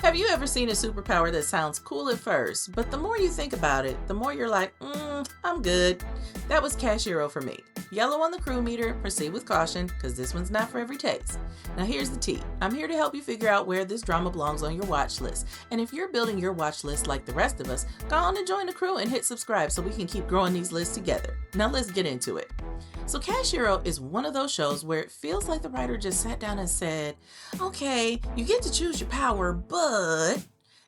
Have you ever seen a superpower that sounds cool at first, but the more you think about it, the more you're like, I'm good. That was Cashero for me. Yellow on the Krew Meter, proceed with caution, because this one's not for every taste. Now here's the tea. I'm here to help you figure out where this drama belongs on your watch list. And if you're building your watch list like the rest of us, go on and join the crew and hit subscribe so we can keep growing these lists together. Now let's get into it. So Cashero is one of those shows where it feels like the writer just sat down and said, okay, you get to choose your power, but...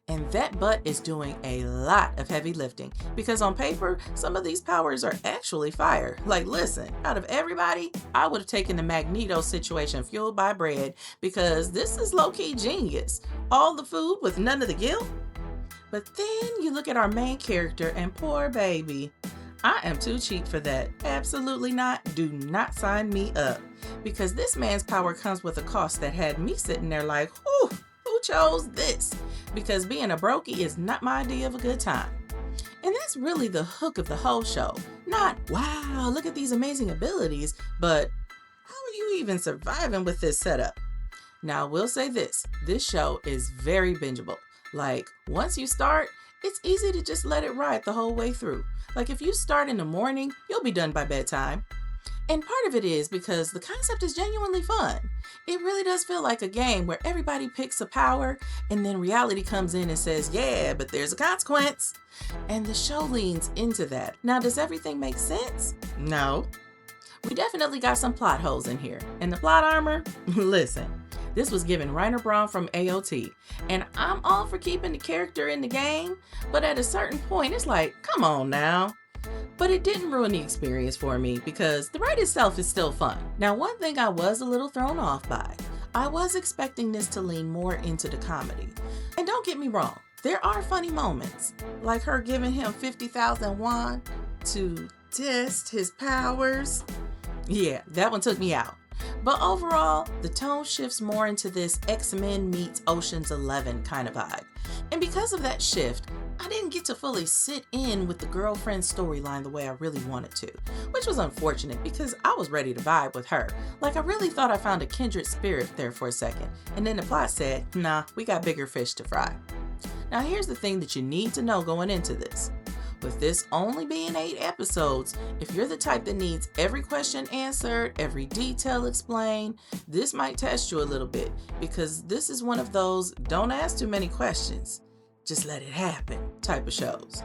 And that but is doing a lot of heavy lifting because on paper, some of these powers are actually fire. Like, listen, out of everybody, I would have taken the Magneto situation fueled by bread because this is low-key genius. All the food with none of the guilt. But then you look at our main character and poor baby. I am too cheap for that. Absolutely not. Do not sign me up. Because this man's power comes with a cost that had me sitting there like, whew. Who chose this? Because being a brokey is not my idea of a good time. And that's really the hook of the whole show. Not, wow, look at these amazing abilities, but how are you even surviving with this setup? Now, I will say this show is very bingeable. Like, once you start, it's easy to just let it ride the whole way through. Like, if you start in the morning, you'll be done by bedtime. And part of it is because the concept is genuinely fun. It really does feel like a game where everybody picks a power and then reality comes in and says, yeah, but there's a consequence. And the show leans into that. Now, does everything make sense? No. We definitely got some plot holes in here. And the plot armor? Listen, this was given Rainer Braun from AOT. And I'm all for keeping the character in the game, but at a certain point, it's like, come on now. But it didn't ruin the experience for me because the ride itself is still fun. Now, one thing I was a little thrown off by, I was expecting this to lean more into the comedy. And don't get me wrong, there are funny moments, like her giving him 50,000 won to test his powers. Yeah, that one took me out. But overall, the tone shifts more into this X-Men meets Ocean's 11 kind of vibe. And because of that shift, I didn't get to fully sit in with the girlfriend storyline the way I really wanted to, which was unfortunate because I was ready to vibe with her. Like, I really thought I found a kindred spirit there for a second, and then the plot said, nah, we got bigger fish to fry. Now here's the thing that you need to know going into this. With this only being 8 episodes, if you're the type that needs every question answered, every detail explained, this might test you a little bit because this is one of those don't ask too many questions, just let it happen type of shows.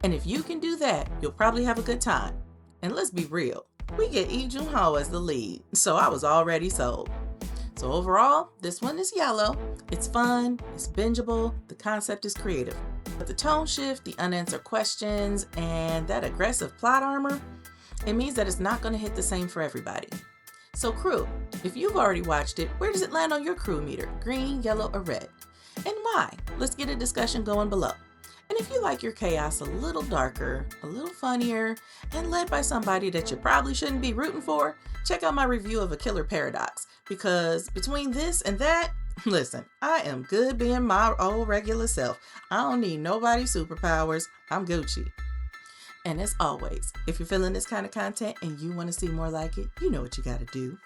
And if you can do that, you'll probably have a good time. And let's be real, we get Lee Jun-ho as the lead, so I was already sold. So overall, this one is yellow. It's fun, it's bingeable, the concept is creative. But the tone shift, the unanswered questions, and that aggressive plot armor, it means that it's not going to hit the same for everybody. So crew, if you've already watched it, where does it land on your Krew Meter? Green, yellow, or red? And why? Let's get a discussion going below. And if you like your chaos a little darker, a little funnier, and led by somebody that you probably shouldn't be rooting for, check out my review of A Killer Paradox. Because between this and that, listen, I am good being my old regular self. I don't need nobody's superpowers. I'm Gucci. And as always, if you're feeling this kind of content and you want to see more like it, you know what you got to do.